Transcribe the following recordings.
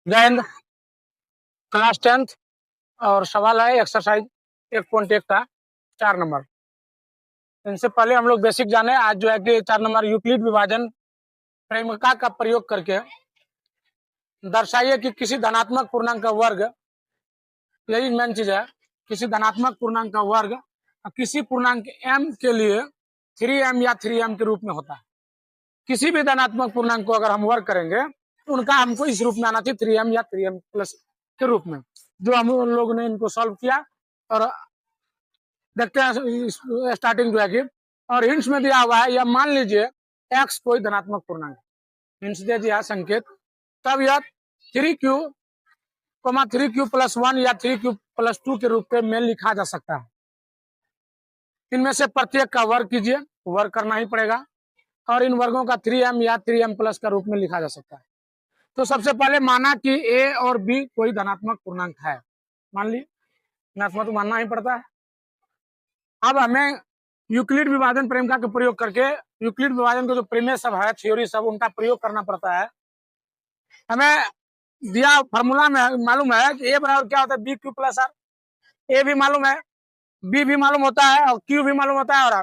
जय Hind. Class 10th और सवाल है एक्सरसाइज 1.1 का 4 नंबर। इनसे पहले हम लोग बेसिक जाने। आज जो है कि 4 नंबर यूक्लिड विभाजन प्रेमिका का प्रयोग करके दर्शाइए कि किसी धनात्मक पूर्णांक का वर्ग, यही मेन चीज है, किसी धनात्मक पूर्णांक का वर्ग किसी पूर्णांक m के लिए 3m या 3m के रूप में होता है। किसी भी धनात्मक पूर्णांक को अगर हम वर्ग करेंगे उनका हमको इस रूप में आना चाहिए 3m या 3m प्लस के रूप में। जो हम लोगों ने इनको सॉल्व किया और देखते हैं स्टार्टिंग जो है कि, और हिंट्स में दिया हुआ है, या मान लीजिए x कोई धनात्मक पूर्णांक, हिंट्स दे दिया संकेत, तब यह 3q, 3q प्लस 1 या 3q प्लस 2 के रूप में लिखा जा सकता है। इनमें से प्रत्येक का वर्ग कीजिए, वर्ग करना ही पड़ेगा, और इन वर्गों का 3m या 3m प्लस का रूप में लिखा जा सकता है। तो सबसे पहले माना कि a और b कोई धनात्मक पूर्णांक है, मान ली, धनात्मक तो मानना ही पड़ता है। अब हमें यूक्लिड विभाजन प्रेमिका का प्रयोग करके यूक्लिड विभाजन का जो प्रेमय सब है, थ्योरी सब, उनका प्रयोग करना पड़ता है। हमें दिया फॉर्मूला में मालूम है कि a बराबर क्या होता है, बी क्यू प्लस आर। ए भी मालूम है, बी भी मालूम होता है और क्यू भी मालूम होता है। और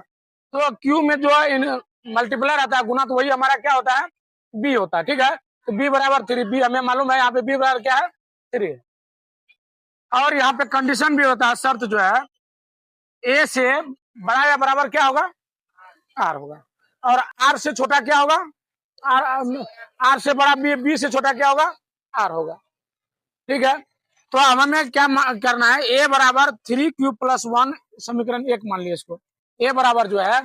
तो क्यू में जो मल्टीप्लाई रहता है, गुना, तो वही हमारा क्या होता है, बी होता है। ठीक है, तो बी बराबर 3, बी हमें मालूम है, यहाँ पे बी बराबर क्या है, 3। और यहाँ पे कंडीशन भी होता है, शर्त जो है, ए से बड़ा या बराबर क्या होगा, आर होगा, और आर से छोटा क्या होगा, आर से बड़ा बी, बी से छोटा क्या होगा, आर होगा। ठीक है, तो हमें क्या करना है, ए बराबर 3q प्लस 1, समीकरण 1 मान लिया इसको। ए बराबर जो है,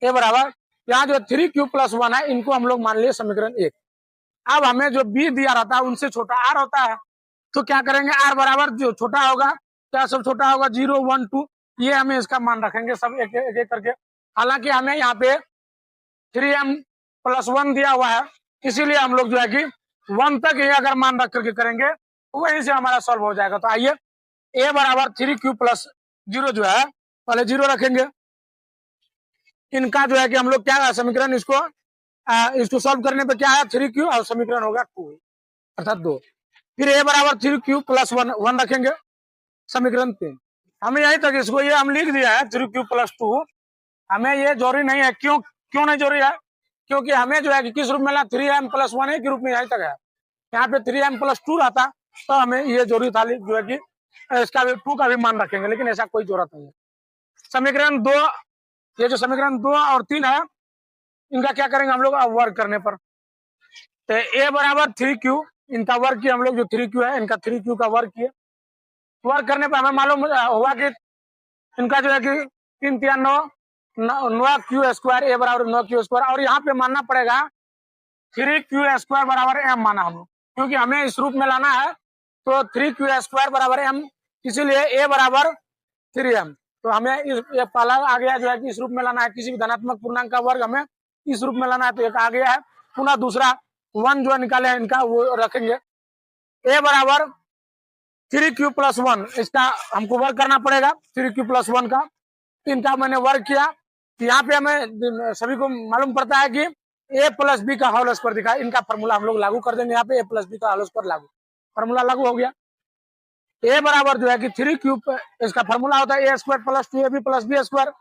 ए बराबर यहाँ जो 3q प्लस 1 है, इनको हम लोग मान लिए समीकरण 1। अब हमें जो बी दिया रहता है उनसे छोटा आर होता है, तो क्या करेंगे, आर बराबर जो छोटा होगा, क्या सब छोटा होगा, 0, 1, 2, ये हमें इसका मान रखेंगे सब एक एक करके। हालांकि हमें यहाँ पे 3m प्लस 1 दिया हुआ है, इसीलिए हम लोग जो है कि 1 तक ही अगर मान रख करके करेंगे वहीं से हमारा सॉल्व हो जाएगा। तो आइए, a बराबर 3q प्लस 0 जो है, पहले 0 रखेंगे। इनका जो है कि हम लोग क्या समीकरण, इसको सॉल्व करने पे क्या है, 3q, और समीकरण होगा 2, अर्थात 2। फिर a बराबर 3q प्लस 1 रखेंगे, समीकरण 3। हमें यहीं तक, इसको ये हम लिख दिया है 3q प्लस 2। हमें ये जरूरी नहीं है, क्यों नहीं जरूरी है, क्योंकि हमें जो है कि किस रूप में, 3m प्लस 1 के रूप में यहीं तक है। यहाँ पे 3m प्लस 2 रहता तो हमें ये जरूरी था जो है कि इसका भी 2 का भी मान रखेंगे, लेकिन ऐसा कोई जरूरत नहीं है। समीकरण 2, ये जो समीकरण 2 और 3 है, इनका क्या करेंगे हम लोग वर्ग करने पर। तो a बराबर 3q, इनका वर्ग किया हम लोग, जो 3q है इनका 3q का वर्ग किए। वर्ग करने पर हमें मालूम हुआ कि इनका जो है कि 3 3 9 क्यू स्क्वायर, ए बराबर 9 क्यू स्क्वायर, और यहाँ पे मानना पड़ेगा 3q स्क्वायर बराबर m माना हम, क्योंकि हमें इस रूप में लाना है, तो 3q स्क्वायर बराबर m, इसीलिए a बराबर 3m। तो हमें ये पहला आ गया जो है कि इस रूप में लाना है, किसी भी धनात्मक पूर्णांक का वर्ग हमें इस रूप में लाना है, तो एक आ गया है। पुनः दूसरा 1 जो निकाले हैं इनका, वो रखेंगे। a बराबर 3q प्लस 1, इसका हमको वर्ग करना पड़ेगा 3q प्लस 1 का। इनका मैंने वर्ग किया, यहाँ पे हमें सभी को मालूम पड़ता है कि a प्लस बी का होल स्क्वायर दिखा, इनका फॉर्मूला हम लोग लागू कर देंगे। यहाँ पे a प्लस बी का होल स्क्वायर लागू, फॉर्मूला लागू हो गया। a बराबर जो है कि 3q, इसका फॉर्मूला होता है a स्क्वायर प्लस 2ab प्लस बी स्क्वायर।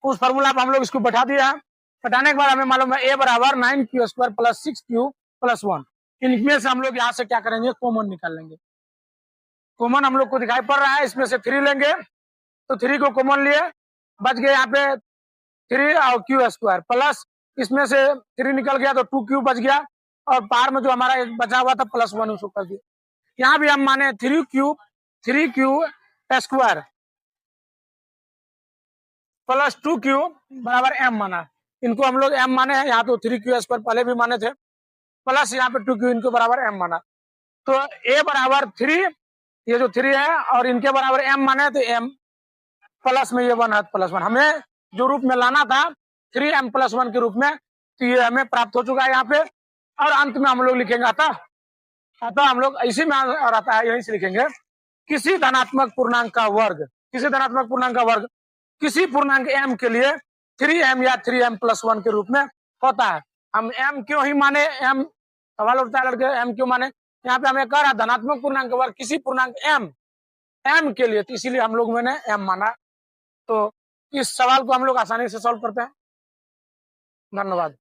उस फॉर्मूला पर हम लोग इसको बैठा दिया है। बैठाने के बाद हमें मालूम है a बराबर 9q square plus 6q plus 1। इनमें से हम लोग यहाँ से क्या करेंगे, कॉमन निकाल लेंगे। कॉमन हम लोग को दिखाई पड़ रहा है, इसमें से 3 लेंगे, तो 3 को कॉमन लिए, बच गए यहाँ पे 3 और क्यू स्क्वायर, प्लस इसमें से 3 निकल गया तो 2q बच गया, और पार में जो हमारा एक बचा हुआ था प्लस 1 उसको कर दिया। यहाँ भी हम माने 3q स्क्वायर प्लस 2q बराबर m माना, इनको हम लोग m माने हैं। यहाँ तो 3q स्क्वायर पहले भी माने थे, प्लस यहाँ पे 2q, इनको बराबर m माना। तो a बराबर 3, ये जो 3 है, और इनके बराबर m माने, तो m प्लस में ये 1 है, प्लस 1 हमें जो रूप में लाना था 3m प्लस 1 के रूप में, तो ये हमें प्राप्त हो चुका है यहाँ पे। और अंत में हम लोग लिखेंगे अतः हम लोग इसी में आता है, यहीं से लिखेंगे, किसी धनात्मक पूर्णांक का वर्ग, किसी धनात्मक पूर्णांक का वर्ग किसी पूर्णांक m के लिए 3m या 3m प्लस 1 के रूप में होता है। हम m क्यों ही माने, m सवाल उठता है लड़के, m क्यों माने, यहाँ पे हमें कह रहा धनात्मक पूर्णांक वर्ग किसी पूर्णांक एम के लिए, तो इसीलिए हम लोग मैंने एम माना। तो इस सवाल को हम लोग आसानी से सॉल्व करते हैं। धन्यवाद।